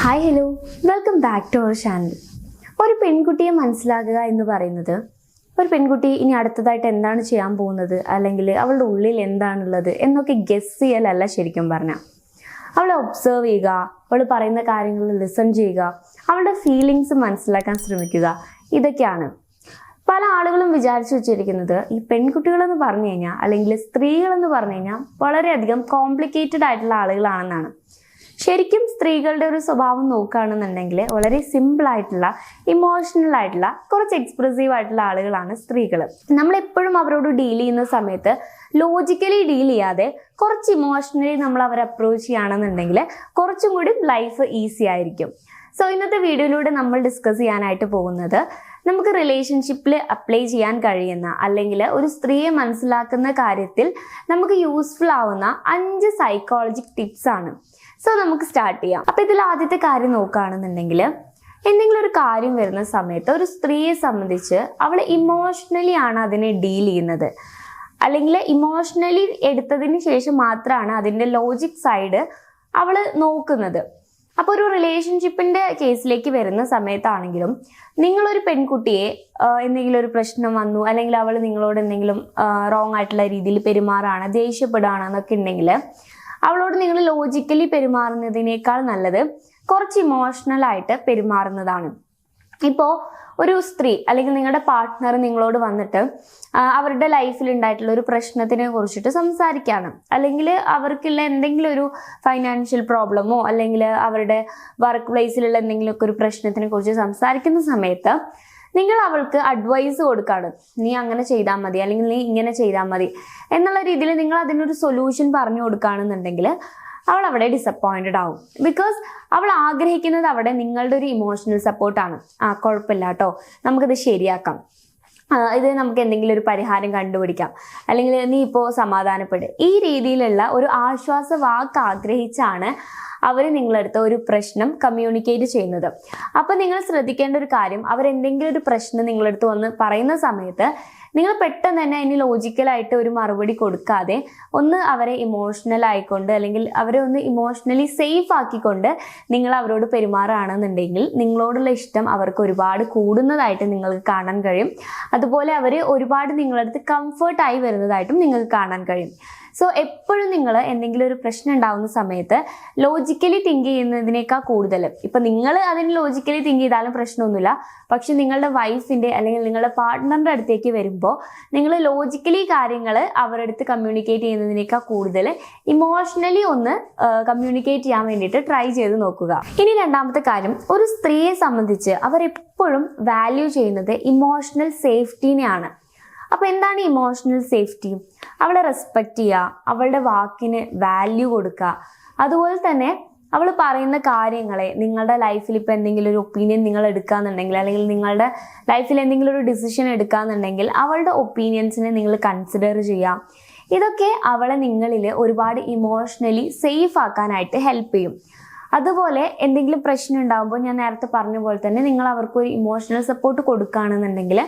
Hi hello welcome back to our channel. ഒരു പെൺകുട്ടിയെ മനസ്സിലാക്കുക എന്ന് പറയുന്നത് ഒരു പെൺകുട്ടി ഇനി അടുത്തതായിട്ട് എന്താണ് ചെയ്യാൻ പോകുന്നത്, അല്ലെങ്കിൽ അവളുടെ ഉള്ളിൽ എന്താണുള്ളത് എന്നൊക്കെ ഗെസ് ചെയ്യലല്ല. ശരിക്കും പറഞ്ഞാൽ അവളെ ഒബ്സർവ് ചെയ്യുക, അവൾ പറയുന്ന കാര്യങ്ങൾ ലിസൺ ചെയ്യുക, അവളുടെ ഫീലിങ്സ് മനസ്സിലാക്കാൻ ശ്രമിക്കുക. ഇതൊക്കെയാണ് പല ആളുകളും വിചാരിച്ചു വെച്ചിരിക്കുന്നത്. ഈ പെൺകുട്ടികളെന്ന് പറഞ്ഞു കഴിഞ്ഞാൽ, അല്ലെങ്കിൽ സ്ത്രീകളെന്ന് പറഞ്ഞു കഴിഞ്ഞാൽ വളരെയധികം കോംപ്ലിക്കേറ്റഡ് ആയിട്ടുള്ള ആളുകളാണെന്നാണ്. ശരിക്കും സ്ത്രീകളുടെ ഒരു സ്വഭാവം നോക്കുകയാണെന്നുണ്ടെങ്കിൽ വളരെ സിമ്പിൾ ആയിട്ടുള്ള, ഇമോഷണൽ ആയിട്ടുള്ള, കുറച്ച് എക്സ്പ്രസീവ് ആയിട്ടുള്ള ആളുകളാണ് സ്ത്രീകൾ. നമ്മളെപ്പോഴും അവരോട് ഡീൽ ചെയ്യുന്ന സമയത്ത് ലോജിക്കലി ഡീൽ ചെയ്യാതെ കുറച്ച് ഇമോഷണലി നമ്മൾ അവരെ അപ്രോച്ച് ചെയ്യുകയാണെന്നുണ്ടെങ്കിൽ കുറച്ചും കൂടി ലൈഫ് ഈസി ആയിരിക്കും. സോ ഇന്നത്തെ വീഡിയോയിലൂടെ നമ്മൾ ഡിസ്കസ് ചെയ്യാനായിട്ട് പോകുന്നത് നമുക്ക് റിലേഷൻഷിപ്പിൽ അപ്ലൈ ചെയ്യാൻ കഴിയുന്ന, അല്ലെങ്കിൽ ഒരു സ്ത്രീയെ മനസ്സിലാക്കുന്ന കാര്യത്തിൽ നമുക്ക് യൂസ്ഫുൾ ആവുന്ന 5 സൈക്കോളജിക് ടിപ്സ് ആണ്. സോ നമുക്ക് സ്റ്റാർട്ട് ചെയ്യാം. അപ്പൊ ഇതിൽ ആദ്യത്തെ കാര്യം നോക്കുകയാണെന്നുണ്ടെങ്കിൽ, എന്തെങ്കിലും ഒരു കാര്യം വരുന്ന സമയത്ത് ഒരു സ്ത്രീയെ സംബന്ധിച്ച് അവൾ ഇമോഷണലി ആണ് അതിനെ ഡീൽ ചെയ്യുന്നത്, അല്ലെങ്കിൽ ഇമോഷണലി എടുത്തതിന് ശേഷം മാത്രമാണ് അതിൻ്റെ ലോജിക് സൈഡ് അവൾ നോക്കുന്നത്. അപ്പോൾ ഒരു റിലേഷൻഷിപ്പിന്റെ കേസിലേക്ക് വരുന്ന സമയത്താണെങ്കിലും, നിങ്ങളൊരു പെൺകുട്ടിയെ എന്തെങ്കിലും ഒരു പ്രശ്നം വന്നു, അല്ലെങ്കിൽ അവൾ നിങ്ങളോട് എന്തെങ്കിലും റോങ് ആയിട്ടുള്ള രീതിയിൽ പെരുമാറാണ്, ദേഷ്യപ്പെടുകയാണ് എന്നൊക്കെ ഉണ്ടെങ്കിൽ, അവളോട് നിങ്ങൾ ലോജിക്കലി പെരുമാറുന്നതിനേക്കാൾ നല്ലത് കുറച്ച് ഇമോഷണൽ ആയിട്ട് പെരുമാറുന്നതാണ്. ഇപ്പോൾ ഒരു സ്ത്രീ അല്ലെങ്കിൽ നിങ്ങളുടെ പാർട്ട്ണർ നിങ്ങളോട് വന്നിട്ട് അവരുടെ ലൈഫിൽ ഉണ്ടായിട്ടുള്ള ഒരു പ്രശ്നത്തിനെ കുറിച്ചിട്ട് സംസാരിക്കുകയാണ്, അല്ലെങ്കിൽ അവർക്കുള്ള എന്തെങ്കിലും ഒരു ഫൈനാൻഷ്യൽ പ്രോബ്ലമോ അല്ലെങ്കിൽ അവരുടെ വർക്ക് പ്ലേസിലുള്ള എന്തെങ്കിലുമൊക്കെ ഒരു പ്രശ്നത്തിനെ കുറിച്ച് സംസാരിക്കുന്ന സമയത്ത് നിങ്ങൾ അവൾക്ക് അഡ്വൈസ് കൊടുക്കാണ്. നീ അങ്ങനെ ചെയ്താൽ മതി, അല്ലെങ്കിൽ നീ ഇങ്ങനെ ചെയ്താൽ മതി എന്നുള്ള രീതിയിൽ നിങ്ങൾ അതിനൊരു സൊല്യൂഷൻ പറഞ്ഞു കൊടുക്കുകയാണെന്നുണ്ടെങ്കിൽ അവൾ അവിടെ ഡിസപ്പോയിന്റഡ് ആവും. ബിക്കോസ് അവൾ ആഗ്രഹിക്കുന്നത് അവിടെ നിങ്ങളുടെ ഒരു ഇമോഷണൽ സപ്പോർട്ടാണ്. കുഴപ്പമില്ല കേട്ടോ, നമുക്കിത് ശരിയാക്കാം, ഇത് നമുക്ക് എന്തെങ്കിലും ഒരു പരിഹാരം കണ്ടുപിടിക്കാം, അല്ലെങ്കിൽ നീ ഇപ്പോൾ സമാധാനപ്പെട്, ഈ രീതിയിലുള്ള ഒരു ആശ്വാസ വാക്ക് ആഗ്രഹിച്ചാണ് അവർ നിങ്ങളടുത്ത് ഒരു പ്രശ്നം കമ്മ്യൂണിക്കേറ്റ് ചെയ്യുന്നത്. അപ്പം നിങ്ങൾ ശ്രദ്ധിക്കേണ്ട ഒരു കാര്യം, അവരെന്തെങ്കിലും ഒരു പ്രശ്നം നിങ്ങളടുത്ത് വന്ന് പറയുന്ന സമയത്ത് നിങ്ങൾ പെട്ടെന്ന് തന്നെ അതിന് ലോജിക്കലായിട്ട് ഒരു മറുപടി കൊടുക്കാതെ ഒന്ന് അവരെ ഇമോഷണൽ ആയിക്കൊണ്ട്, അല്ലെങ്കിൽ അവരെ ഒന്ന് ഇമോഷണലി സേഫ് ആക്കിക്കൊണ്ട് നിങ്ങൾ അവരോട് പെരുമാറുകയാണെന്നുണ്ടെങ്കിൽ നിങ്ങളോടുള്ള ഇഷ്ടം അവർക്ക് ഒരുപാട് കൂടുന്നതായിട്ട് നിങ്ങൾക്ക് കാണാൻ കഴിയും. അതുപോലെ അവർ ഒരുപാട് നിങ്ങളടുത്ത് കംഫർട്ടായി വരുന്നതായിട്ടും നിങ്ങൾക്ക് കാണാൻ കഴിയും. സോ എപ്പോഴും നിങ്ങൾ എന്തെങ്കിലും ഒരു പ്രശ്നം ഉണ്ടാവുന്ന സമയത്ത് ലോജിക്കലി തിങ്ക് ചെയ്യുന്നതിനേക്കാൾ കൂടുതൽ, ഇപ്പം നിങ്ങൾ അതിന് ലോജിക്കലി തിങ്ക് ചെയ്താലും പ്രശ്നമൊന്നുമില്ല, പക്ഷെ നിങ്ങളുടെ വൈഫിൻ്റെ അല്ലെങ്കിൽ നിങ്ങളുടെ പാർട്ട്ണറിൻ്റെ അടുത്തേക്ക് വരുമ്പോൾ നിങ്ങൾ ലോജിക്കലി കാര്യങ്ങൾ അവരുടെ അടുത്ത് കമ്മ്യൂണിക്കേറ്റ് ചെയ്യുന്നതിനേക്കാൾ കൂടുതൽ ഇമോഷണലി ഒന്ന് കമ്മ്യൂണിക്കേറ്റ് ചെയ്യാൻ വേണ്ടിയിട്ട് ട്രൈ ചെയ്ത് നോക്കുക. ഇനി രണ്ടാമത്തെ കാര്യം, ഒരു സ്ത്രീയെ സംബന്ധിച്ച് അവരെപ്പോഴും വാല്യൂ ചെയ്യുന്നത് ഇമോഷണൽ സേഫ്റ്റീനെയാണ്. അപ്പോൾ എന്താണ് ഇമോഷണൽ സേഫ്റ്റി? അവളെ റെസ്പെക്റ്റ് ചെയ്യുക, അവളുടെ വാക്കിന് വാല്യൂ കൊടുക്കുക, അതുപോലെ തന്നെ അവൾ പറയുന്ന കാര്യങ്ങളെ നിങ്ങളുടെ ലൈഫിൽ ഇപ്പോൾ എന്തെങ്കിലും ഒരു ഒപ്പീനിയൻ നിങ്ങൾ എടുക്കുകയെന്നുണ്ടെങ്കിൽ, അല്ലെങ്കിൽ നിങ്ങളുടെ ലൈഫിൽ എന്തെങ്കിലും ഒരു ഡിസിഷൻ എടുക്കുകയെന്നുണ്ടെങ്കിൽ അവളുടെ ഒപ്പീനിയൻസിനെ നിങ്ങൾ കൺസിഡർ ചെയ്യാം. ഇതൊക്കെ അവളെ നിങ്ങളിൽ ഒരുപാട് ഇമോഷണലി സേഫ് ആക്കാനായിട്ട് ഹെൽപ്പ് ചെയ്യും. അതുപോലെ എന്തെങ്കിലും പ്രശ്നം ഉണ്ടാകുമ്പോൾ ഞാൻ നേരത്തെ പറഞ്ഞ പോലെ തന്നെ നിങ്ങൾ അവർക്ക് ഒരു ഇമോഷണൽ സപ്പോർട്ട് കൊടുക്കുകയാണെന്നുണ്ടെങ്കിൽ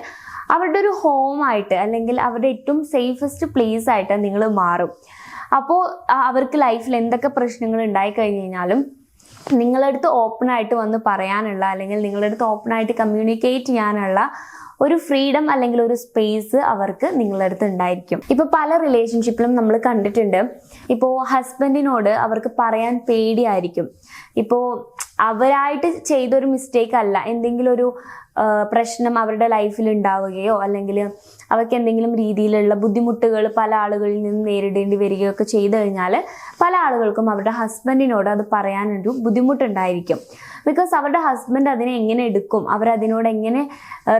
അവരുടെ ഒരു ഹോമായിട്ട്, അല്ലെങ്കിൽ അവരുടെ ഏറ്റവും സേഫസ്റ്റ് പ്ലേസ് ആയിട്ട് നിങ്ങൾ മാറും. അപ്പോൾ അവർക്ക് ലൈഫിൽ എന്തൊക്കെ പ്രശ്നങ്ങൾ ഉണ്ടായി കഴിഞ്ഞ് കഴിഞ്ഞാലും നിങ്ങളടുത്ത് ഓപ്പണായിട്ട് വന്ന് പറയാനുള്ള, അല്ലെങ്കിൽ നിങ്ങളടുത്ത് ഓപ്പണായിട്ട് കമ്മ്യൂണിക്കേറ്റ് ചെയ്യാനുള്ള ഒരു ഫ്രീഡം അല്ലെങ്കിൽ ഒരു സ്പേസ് അവർക്ക് നിങ്ങളുടെ അടുത്ത് ഉണ്ടായിരിക്കും. ഇപ്പോൾ പല റിലേഷൻഷിപ്പിലും നമ്മൾ കണ്ടിട്ടുണ്ട്, ഇപ്പോൾ ഹസ്ബൻഡിനോട് അവർക്ക് പറയാൻ പേടിയായിരിക്കും. ഇപ്പോൾ അവരായിട്ട് ചെയ്തൊരു മിസ്റ്റേക്ക് അല്ല, എന്തെങ്കിലും ഒരു പ്രശ്നം അവരുടെ ലൈഫിൽ ഉണ്ടാവുകയോ അല്ലെങ്കിൽ അവർക്ക് എന്തെങ്കിലും രീതിയിലുള്ള ബുദ്ധിമുട്ടുകൾ പല ആളുകളിൽ നിന്ന് നേരിടേണ്ടി വരികയോ ഒക്കെ ചെയ്തു കഴിഞ്ഞാൽ പല ആളുകൾക്കും അവരുടെ ഹസ്ബൻഡിനോട് അത് പറയാനൊരു ബുദ്ധിമുട്ടുണ്ടായിരിക്കും. ബിക്കോസ് അവരുടെ ഹസ്ബൻഡ് അതിനെ എങ്ങനെ എടുക്കും, അവരതിനോട് എങ്ങനെ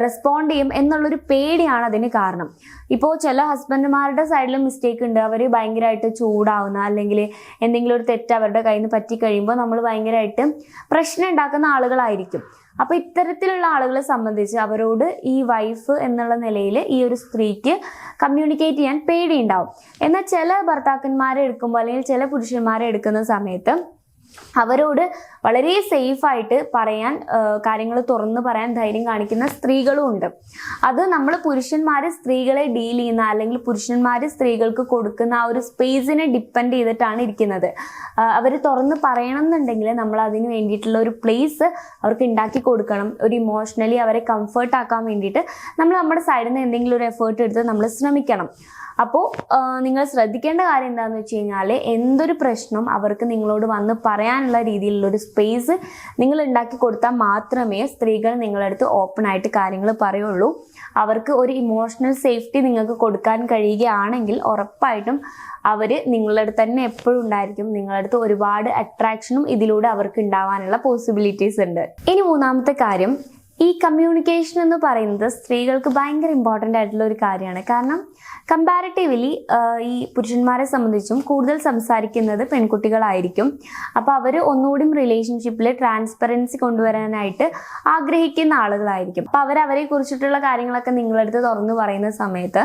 റെസ്പോണ്ട് ചെയ്യും എന്നുള്ളൊരു പേടിയാണ് അതിന് കാരണം. ഇപ്പോൾ ചില ഹസ്ബൻഡുമാരുടെ സൈഡിൽ മിസ്റ്റേക്ക് ഉണ്ട്, അവർ ഭയങ്കരമായിട്ട് ചൂടാവുന്ന, അല്ലെങ്കിൽ എന്തെങ്കിലും ഒരു തെറ്റ് അവരുടെ കയ്യിൽ നിന്ന് പറ്റിക്കഴിയുമ്പോൾ നമ്മൾ ഭയങ്കരമായിട്ട് പ്രശ്നം ഉണ്ടാക്കുന്ന ആളുകളായിരിക്കും. അപ്പോൾ ഇത്തരത്തിലുള്ള ആളുകളെ സംബന്ധിച്ച് അവരോട് ഈ വൈഫ് എന്നുള്ള നിലയിൽ ഈ ഒരു സ്ത്രീക്ക് കമ്മ്യൂണിക്കേറ്റ് ചെയ്യാൻ പേടിയുണ്ടാവും. എന്നാൽ ചില ഭർത്താക്കന്മാരെ എടുക്കുമ്പോൾ, അല്ലെങ്കിൽ ചില പുരുഷന്മാരെ എടുക്കുന്ന സമയത്ത് അവരോട് വളരെ സേഫായിട്ട് പറയാൻ, കാര്യങ്ങൾ തുറന്നു പറയാൻ ധൈര്യം കാണിക്കുന്ന സ്ത്രീകളും ഉണ്ട്. അത് നമ്മൾ പുരുഷന്മാർ സ്ത്രീകളെ ഡീൽ ചെയ്യുന്ന അല്ലെങ്കിൽ പുരുഷന്മാർ സ്ത്രീകൾക്ക് കൊടുക്കുന്ന ആ ഒരു സ്പേസിനെ ഡിപ്പെൻഡ് ചെയ്തിട്ടാണ് ഇരിക്കുന്നത്. അവർ തുറന്ന് പറയണം എന്നുണ്ടെങ്കിൽ നമ്മൾ അതിന് വേണ്ടിയിട്ടുള്ള ഒരു പ്ലേസ് അവർക്ക് ഉണ്ടാക്കി കൊടുക്കണം. ഒരു ഇമോഷണലി അവരെ കംഫർട്ട് ആക്കാൻ വേണ്ടിയിട്ട് നമ്മൾ നമ്മുടെ സൈഡിൽ നിന്ന് എന്തെങ്കിലും ഒരു എഫേർട്ട് എടുത്ത് നമ്മൾ ശ്രമിക്കണം. അപ്പോൾ നിങ്ങൾ ശ്രദ്ധിക്കേണ്ട കാര്യം എന്താണെന്ന് വെച്ച് കഴിഞ്ഞാൽ, എന്തൊരു പ്രശ്നം അവർക്ക് നിങ്ങളോട് വന്ന് പറയാനുള്ള രീതിയിലുള്ളൊരു സ്പേസ് നിങ്ങൾ ഉണ്ടാക്കി കൊടുത്താൽ മാത്രമേ സ്ത്രീകൾ നിങ്ങളുടെ അടുത്ത് ഓപ്പൺ ആയിട്ട് കാര്യങ്ങൾ പറയുള്ളൂ. അവർക്ക് ഒരു ഇമോഷണൽ സേഫ്റ്റി നിങ്ങൾക്ക് കൊടുക്കാൻ കഴിയുകയാണെങ്കിൽ ഉറപ്പായിട്ടും അവർ നിങ്ങളുടെ അടുത്ത് തന്നെ എപ്പോഴും ഉണ്ടായിരിക്കും. നിങ്ങളുടെ അടുത്ത് ഒരുപാട് അട്രാക്ഷനും ഇതിലൂടെ അവർക്ക് ഉണ്ടാവാനുള്ള പോസിബിലിറ്റീസ് ഉണ്ട്. ഇനി മൂന്നാമത്തെ കാര്യം, ഈ കമ്മ്യൂണിക്കേഷൻ എന്ന് പറയുന്നത് സ്ത്രീകൾക്ക് ഭയങ്കര ഇമ്പോർട്ടൻ്റ് ആയിട്ടുള്ള ഒരു കാര്യമാണ്. കാരണം കമ്പാരിറ്റീവ്ലി ഈ പുരുഷന്മാരെ സംബന്ധിച്ചും കൂടുതൽ സംസാരിക്കുന്നത് പെൺകുട്ടികളായിരിക്കും. അപ്പോൾ അവർ ഒന്നുകൂടി റിലേഷൻഷിപ്പിൽ ട്രാൻസ്പെറൻസി കൊണ്ടുവരാനായിട്ട് ആഗ്രഹിക്കുന്ന ആളുകളായിരിക്കും. അപ്പോൾ അവരെ കുറിച്ചിട്ടുള്ള കാര്യങ്ങളൊക്കെ നിങ്ങളടുത്ത് തുറന്നു പറയുന്ന സമയത്ത്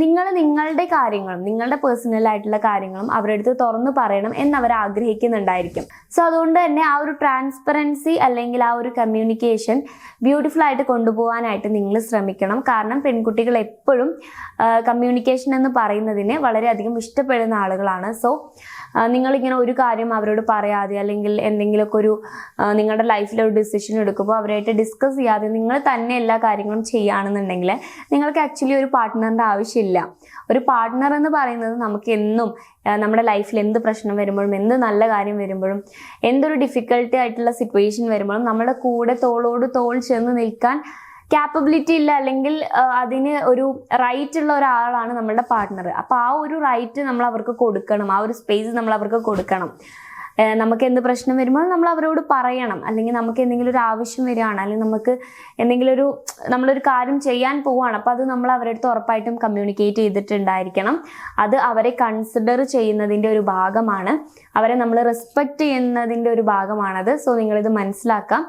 നിങ്ങൾ നിങ്ങളുടെ കാര്യങ്ങളും നിങ്ങളുടെ പേഴ്സണൽ ആയിട്ടുള്ള കാര്യങ്ങളും അവരുടെ അടുത്ത് തുറന്നു പറയണം എന്നവർ ആഗ്രഹിക്കുന്നുണ്ടായിരിക്കും. സോ അതുകൊണ്ട് തന്നെ ആ ഒരു ട്രാൻസ്പെറൻസി അല്ലെങ്കിൽ ആ ഒരു കമ്മ്യൂണിക്കേഷൻ ബ്യൂട്ടിഫുൾ ആയിട്ട് കൊണ്ടുപോകാനായിട്ട് നിങ്ങൾ ശ്രമിക്കണം. കാരണം പെൺകുട്ടികൾ എപ്പോഴും കമ്മ്യൂണിക്കേഷൻ എന്ന് പറയുന്നതിനെ വളരെയധികം ഇഷ്ടപ്പെടുന്ന ആളുകളാണ്. സോ നിങ്ങളിങ്ങനെ ഒരു കാര്യം അവരോട് പറയാതെ അല്ലെങ്കിൽ എന്തെങ്കിലുമൊക്കെ ഒരു നിങ്ങളുടെ ലൈഫിൽ ഒരു ഡിസിഷൻ എടുക്കുമ്പോൾ അവരായിട്ട് ഡിസ്കസ് ചെയ്യാതെ നിങ്ങൾ തന്നെ എല്ലാ കാര്യങ്ങളും ചെയ്യുകയാണെന്നുണ്ടെങ്കിൽ നിങ്ങൾക്ക് ആക്ച്വലി ഒരു പാർട്ട്ണറിൻ്റെ ആവശ്യമില്ല. ഒരു പാർട്ട്ണർ എന്ന് പറയുന്നത് നമുക്ക് എന്നും നമ്മുടെ ലൈഫിൽ എന്ത് പ്രശ്നം വരുമ്പോഴും എന്ത് നല്ല കാര്യം വരുമ്പോഴും എന്തൊരു ഡിഫിക്കൽട്ടി ആയിട്ടുള്ള സിറ്റുവേഷൻ വരുമ്പോഴും നമ്മുടെ കൂടെ തോളോട് തോൾ ചേർന്ന് നിൽക്കാൻ ക്യാപ്പബിലിറ്റി ഇല്ല, അല്ലെങ്കിൽ അതിന് ഒരു റൈറ്റ് ഉള്ള ഒരാളാണ് നമ്മളുടെ പാർട്ട്ണർ. അപ്പോൾ ആ ഒരു റൈറ്റ് നമ്മൾ അവർക്ക് കൊടുക്കണം, ആ ഒരു സ്പേസ് നമ്മൾ അവർക്ക് കൊടുക്കണം. നമുക്ക് എന്ത് പ്രശ്നം വരുമ്പോൾ നമ്മൾ അവരോട് പറയണം. അല്ലെങ്കിൽ നമുക്ക് എന്തെങ്കിലും ഒരു ആവശ്യം വരികയാണ്, അല്ലെങ്കിൽ നമുക്ക് എന്തെങ്കിലും നമ്മളൊരു കാര്യം ചെയ്യാൻ പോവുകയാണ്, അപ്പോൾ അത് നമ്മൾ അവരുടെ അടുത്ത് ഉറപ്പായിട്ടും കമ്മ്യൂണിക്കേറ്റ് ചെയ്തിട്ടുണ്ടായിരിക്കണം. അത് അവരെ കൺസിഡർ ചെയ്യുന്നതിൻ്റെ ഒരു ഭാഗമാണ്, അവരെ നമ്മൾ റെസ്പെക്റ്റ് ചെയ്യുന്നതിൻ്റെ ഒരു ഭാഗമാണത്. സോ നിങ്ങളിത് മനസ്സിലാക്കാം.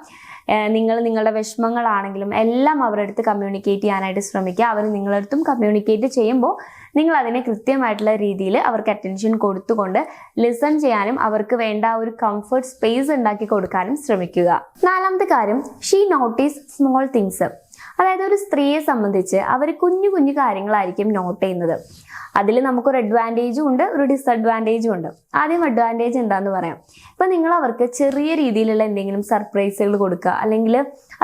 നിങ്ങളുടെ വിഷമങ്ങളാണെങ്കിലും എല്ലാം അവരുടെ അടുത്ത് കമ്മ്യൂണിക്കേറ്റ് ചെയ്യാനായിട്ട് ശ്രമിക്കുക. അവർ നിങ്ങളുടെ അടുത്തും കമ്മ്യൂണിക്കേറ്റ് ചെയ്യുമ്പോൾ നിങ്ങൾ അതിനെ കൃത്യമായിട്ടുള്ള രീതിയിൽ അവർക്ക് അറ്റൻഷൻ കൊടുത്തുകൊണ്ട് ലിസൺ ചെയ്യാനും അവർക്ക് വേണ്ട ഒരു കംഫർട്ട് സ്പേസ് ഉണ്ടാക്കി കൊടുക്കാനും ശ്രമിക്കുക. നാലാമത്തെ കാര്യം, ഷീ നോട്ടീസ് സ്മോൾ തിങ്സ്. അതായത് ഒരു സ്ത്രീയെ സംബന്ധിച്ച് അവർ കുഞ്ഞു കുഞ്ഞു കാര്യങ്ങളായിരിക്കും നോട്ട് ചെയ്യുന്നത്. അതിൽ നമുക്കൊരു അഡ്വാൻറ്റേജും ഉണ്ട്, ഒരു ഡിസഡ്വാൻറ്റേജും ഉണ്ട്. ആദ്യം അഡ്വാൻറ്റേജ് എന്താന്ന് പറയാം. ഇപ്പം നിങ്ങൾ അവർക്ക് ചെറിയ രീതിയിലുള്ള എന്തെങ്കിലും സർപ്രൈസുകൾ കൊടുക്കുക, അല്ലെങ്കിൽ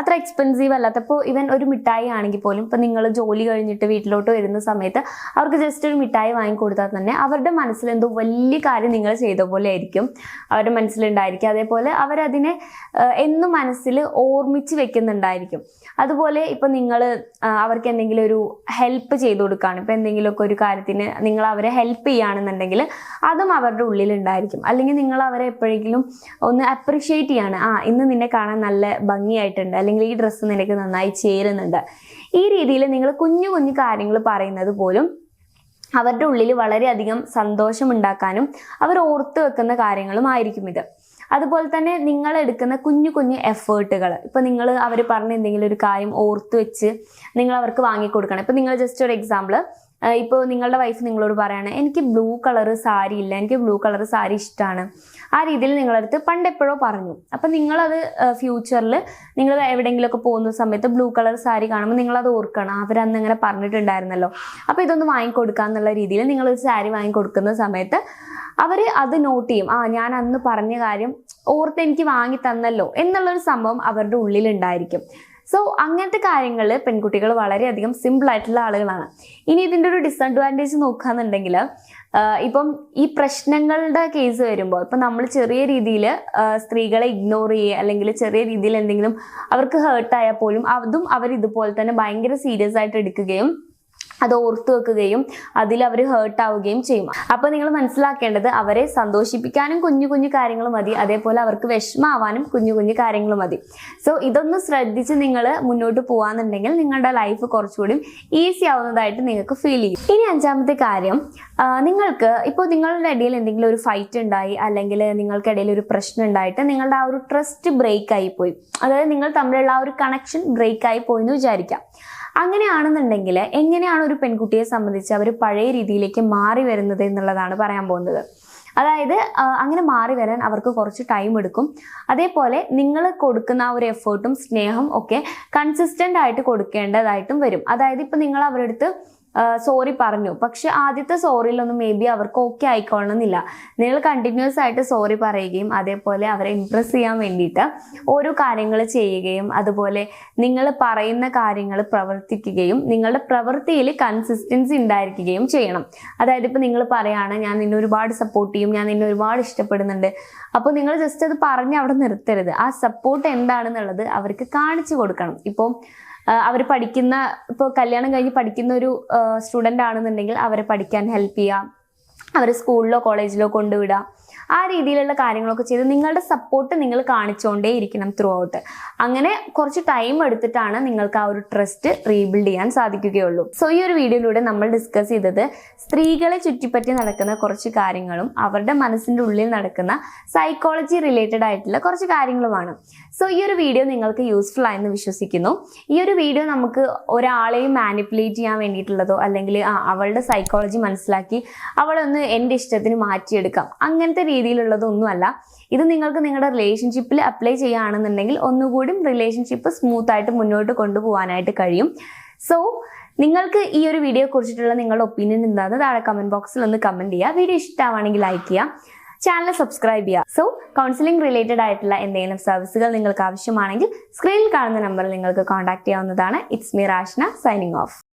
അത്ര എക്സ്പെൻസീവ് അല്ലാത്തപ്പോൾ ഈവൻ ഒരു മിഠായി ആണെങ്കിൽ പോലും ഇപ്പം നിങ്ങൾ ജോലി കഴിഞ്ഞിട്ട് വീട്ടിലോട്ട് വരുന്ന സമയത്ത് അവർക്ക് ജസ്റ്റ് ഒരു മിഠായി വാങ്ങിക്കൊടുത്താൽ തന്നെ അവരുടെ മനസ്സിൽ എന്തോ വലിയ കാര്യം നിങ്ങൾ ചെയ്ത പോലെ ആയിരിക്കും അവരുടെ മനസ്സിലുണ്ടായിരിക്കും. അതേപോലെ അവരതിനെ എന്നും മനസ്സിൽ ഓർമ്മിച്ച് വെക്കുന്നുണ്ടായിരിക്കും. അതുപോലെ ഇപ്പം നിങ്ങൾ അവർക്ക് എന്തെങ്കിലും ഒരു ഹെൽപ്പ് ചെയ്ത് കൊടുക്കുകയാണ്, ഇപ്പം എന്തെങ്കിലുമൊക്കെ ഒരു കാര്യത്തിന് നിങ്ങൾ അവരെ ഹെൽപ്പ് ചെയ്യുകയാണെന്നുണ്ടെങ്കിൽ അതും അവരുടെ ഉള്ളിലുണ്ടായിരിക്കും. അല്ലെങ്കിൽ നിങ്ങൾ അവരെ എപ്പോഴെങ്കിലും ഒന്ന് അപ്രിഷ്യേറ്റ് ചെയ്യാണ്, ഇന്ന് നിന്നെ കാണാൻ നല്ല ഭംഗിയായിട്ടുണ്ട്, അല്ലെങ്കിൽ ഈ ഡ്രസ്സ് നിനക്ക് നന്നായി ചേരുന്നുണ്ട്. ഈ രീതിയിൽ നിങ്ങൾ കുഞ്ഞു കുഞ്ഞു കാര്യങ്ങൾ പറയുന്നത് പോലും അവരുടെ ഉള്ളിൽ വളരെയധികം സന്തോഷം ഉണ്ടാക്കാനും അവർ ഓർത്ത് വെക്കുന്ന കാര്യങ്ങളും ആയിരിക്കും ഇത്. അതുപോലെ തന്നെ നിങ്ങൾ എടുക്കുന്ന കുഞ്ഞു കുഞ്ഞു എഫേർട്ടുകൾ, ഇപ്പം നിങ്ങൾ അവർ പറഞ്ഞ എന്തെങ്കിലും ഒരു കാര്യം ഓർത്ത് വെച്ച് നിങ്ങൾ അവർക്ക് വാങ്ങിക്കൊടുക്കണം. ഇപ്പം നിങ്ങൾ ജസ്റ്റ് ഒരു എക്സാമ്പിൾ, ഇപ്പോൾ നിങ്ങളുടെ വൈഫ് നിങ്ങളോട് പറയാണ്, എനിക്ക് ബ്ലൂ കളർ സാരി ഇല്ല, എനിക്ക് ബ്ലൂ കളർ സാരി ഇഷ്ടമാണ്. ആ രീതിയിൽ നിങ്ങളടുത്ത് പണ്ട് എപ്പോഴോ പറഞ്ഞു. അപ്പം നിങ്ങളത് ഫ്യൂച്ചറിൽ നിങ്ങൾ എവിടെയെങ്കിലുമൊക്കെ പോകുന്ന സമയത്ത് ബ്ലൂ കളർ സാരി കാണുമ്പോൾ നിങ്ങളത് ഓർക്കണം, അവരന്ന് ഇങ്ങനെ പറഞ്ഞിട്ടുണ്ടായിരുന്നല്ലോ, അപ്പോൾ ഇതൊന്ന് വാങ്ങിക്കൊടുക്കുക എന്നുള്ള രീതിയിൽ നിങ്ങളൊരു സാരി വാങ്ങിക്കൊടുക്കുന്ന സമയത്ത് അവർ അത് നോട്ട് ചെയ്യും. ഞാൻ അന്ന് പറഞ്ഞ കാര്യം ഓർത്ത് എനിക്ക് വാങ്ങി തന്നല്ലോ എന്നുള്ളൊരു സംഭവം അവരുടെ ഉള്ളിലുണ്ടായിരിക്കും. സോ അങ്ങനത്തെ കാര്യങ്ങൾ പെൺകുട്ടികൾ വളരെയധികം സിമ്പിൾ ആയിട്ടുള്ള ആളുകളാണ്. ഇനി ഇതിൻ്റെ ഒരു ഡിസഡ്വാൻറ്റേജ് നോക്കുകയാണെന്നുണ്ടെങ്കിൽ, ഇപ്പം ഈ പ്രശ്നങ്ങളുടെ കേസ് വരുമ്പോൾ ഇപ്പം നമ്മൾ ചെറിയ രീതിയിൽ സ്ത്രീകളെ ഇഗ്നോർ ചെയ്യുക, അല്ലെങ്കിൽ ചെറിയ രീതിയിൽ എന്തെങ്കിലും അവർക്ക് ഹേർട്ടായാൽ പോലും അതും അവർ ഇതുപോലെ തന്നെ ഭയങ്കര സീരിയസ് ആയിട്ട് എടുക്കുകയും അത് ഓർത്തു വെക്കുകയും അതിൽ അവർ ഹേർട്ടാവുകയും ചെയ്യും. അപ്പോൾ നിങ്ങൾ മനസ്സിലാക്കേണ്ടത്, അവരെ സന്തോഷിപ്പിക്കാനും കുഞ്ഞു കുഞ്ഞു കാര്യങ്ങൾ മതി, അതേപോലെ അവർക്ക് വിഷമാവാനും കുഞ്ഞു കുഞ്ഞു കാര്യങ്ങൾ മതി. സോ ഇതൊന്ന് ശ്രദ്ധിച്ച് നിങ്ങൾ മുന്നോട്ട് പോകാന്നുണ്ടെങ്കിൽ നിങ്ങളുടെ ലൈഫ് കുറച്ചുകൂടി ഈസി ആവുന്നതായിട്ട് നിങ്ങൾക്ക് ഫീൽ ചെയ്യും. ഇനി അഞ്ചാമത്തെ കാര്യം, നിങ്ങൾക്ക് ഇപ്പോൾ നിങ്ങളുടെ ഇടയിൽ എന്തെങ്കിലും ഒരു ഫൈറ്റ് ഉണ്ടായി, അല്ലെങ്കിൽ നിങ്ങൾക്കിടയിൽ ഒരു പ്രശ്നം ഉണ്ടായിട്ട് നിങ്ങളുടെ ആ ഒരു ട്രസ്റ്റ് ബ്രേക്ക് ആയി പോയി, അതായത് നിങ്ങൾ തമ്മിലുള്ള ആ ഒരു കണക്ഷൻ ബ്രേക്ക് ആയി പോയി എന്ന് വിചാരിക്കാം. അങ്ങനെയാണെന്നുണ്ടെങ്കിൽ എങ്ങനെയാണ് ഒരു പെൺകുട്ടിയെ സംബന്ധിച്ച് അവർ പഴയ രീതിയിലേക്ക് മാറി വരുന്നത് എന്നുള്ളതാണ് പറയാൻ പോകുന്നത്. അതായത് അങ്ങനെ മാറി വരാൻ അവർക്ക് കുറച്ച് ടൈം എടുക്കും. അതേപോലെ നിങ്ങൾ കൊടുക്കുന്ന ആ ഒരു എഫേർട്ടും സ്നേഹം ഒക്കെ കൺസിസ്റ്റന്റ് ആയിട്ട് കൊടുക്കേണ്ടതായിട്ടും വരും. അതായത് ഇപ്പൊ നിങ്ങൾ അവരുടെ അടുത്ത് സോറി പറഞ്ഞു, പക്ഷെ ആദ്യത്തെ സോറിയിലൊന്നും മേ ബി അവർക്ക് ഓക്കെ ആയിക്കൊള്ളണമെന്നില്ല. നിങ്ങൾ കണ്ടിന്യൂസ് ആയിട്ട് സോറി പറയുകയും അതേപോലെ അവരെ ഇംപ്രസ് ചെയ്യാൻ വേണ്ടിയിട്ട് ഓരോ കാര്യങ്ങൾ ചെയ്യുകയും അതുപോലെ നിങ്ങൾ പറയുന്ന കാര്യങ്ങൾ പ്രവർത്തിക്കുകയും നിങ്ങളുടെ പ്രവൃത്തിയിൽ കൺസിസ്റ്റൻസി ഉണ്ടായിരിക്കുകയും ചെയ്യണം. അതായത് ഇപ്പം നിങ്ങൾ പറയാണ് ഞാൻ നിന്നെ ഒരുപാട് സപ്പോർട്ട് ചെയ്യും, ഞാൻ നിന്നെ ഒരുപാട് ഇഷ്ടപ്പെടുന്നുണ്ട്, അപ്പോൾ നിങ്ങൾ ജസ്റ്റ് അത് പറഞ്ഞ് അവിടെ നിർത്തരുത്. ആ സപ്പോർട്ട് എന്താണെന്നുള്ളത് അവർക്ക് കാണിച്ചു കൊടുക്കണം. ഇപ്പോൾ അവർ പഠിക്കുന്ന, ഇപ്പോൾ കല്യാണം കഴിഞ്ഞ് പഠിക്കുന്ന ഒരു സ്റ്റുഡൻ്റ് ആണെന്നുണ്ടെങ്കിൽ അവരെ പഠിക്കാൻ ഹെൽപ്പ് ചെയ്യുക, അവരെ സ്കൂളിലോ കോളേജിലോ കൊണ്ടുവിടുക, ആ രീതിയിലുള്ള കാര്യങ്ങളൊക്കെ ചെയ്ത് നിങ്ങളുടെ സപ്പോർട്ട് നിങ്ങൾ കാണിച്ചുകൊണ്ടേ ഇരിക്കണം ത്രൂ ഔട്ട്. അങ്ങനെ കുറച്ച് ടൈം എടുത്തിട്ടാണ് നിങ്ങൾക്ക് ആ ഒരു ട്രസ്റ്റ് റീബിൽഡ് ചെയ്യാൻ സാധിക്കുകയുള്ളൂ. സോ ഈ ഒരു വീഡിയോയിലൂടെ നമ്മൾ ഡിസ്കസ് ചെയ്തത് സ്ത്രീകളെ ചുറ്റിപ്പറ്റി നടക്കുന്ന കുറച്ച് കാര്യങ്ങളും അവരുടെ മനസ്സിൻ്റെ ഉള്ളിൽ നടക്കുന്ന സൈക്കോളജി റിലേറ്റഡ് ആയിട്ടുള്ള കുറച്ച് കാര്യങ്ങളുമാണ്. സോ ഈ ഒരു വീഡിയോ നിങ്ങൾക്ക് യൂസ്ഫുൾ ആയെന്ന് വിശ്വസിക്കുന്നു. ഈ ഒരു വീഡിയോ നമുക്ക് ഒരാളെയും മാനിപ്പുലേറ്റ് ചെയ്യാൻ വേണ്ടിയിട്ടുള്ളതോ അല്ലെങ്കിൽ അവളുടെ സൈക്കോളജി മനസ്സിലാക്കി അവളൊന്ന് എൻ്റെ ഇഷ്ടത്തിന് മാറ്റിയെടുക്കാം അങ്ങനത്തെ രീതിയിലുള്ളതൊന്നുമല്ല. ഇത് നിങ്ങൾക്ക് നിങ്ങളുടെ റിലേഷൻഷിപ്പിൽ അപ്ലൈ ചെയ്യുകയാണെന്നുണ്ടെങ്കിൽ ഒന്നുകൂടി റിലേഷൻഷിപ്പ് സ്മൂത്ത് ആയിട്ട് മുന്നോട്ട് കൊണ്ടുപോകാനായിട്ട് കഴിയും. സോ നിങ്ങൾക്ക് ഈ ഒരു വീഡിയോയെ കുറിച്ചിട്ടുള്ള നിങ്ങളുടെ ഒപ്പീനിയൻ എന്താണെന്ന് താഴെ കമന്റ് ബോക്സിൽ ഒന്ന് കമന്റ് ചെയ്യുക. വീഡിയോ ഇഷ്ടമാണെങ്കിൽ ലൈക്ക് ചെയ്യുക, ചാനൽ സബ്സ്ക്രൈബ് ചെയ്യുക. സോ കൗൺസിലിംഗ് റിലേറ്റഡ് ആയിട്ടുള്ള എന്തെങ്കിലും സർവീസുകൾ നിങ്ങൾക്ക് ആവശ്യമാണെങ്കിൽ സ്ക്രീനിൽ കാണുന്ന നമ്പറിൽ നിങ്ങൾക്ക് കോൺടാക്ട് ചെയ്യാവുന്നതാണ്. It's me Rashna signing of.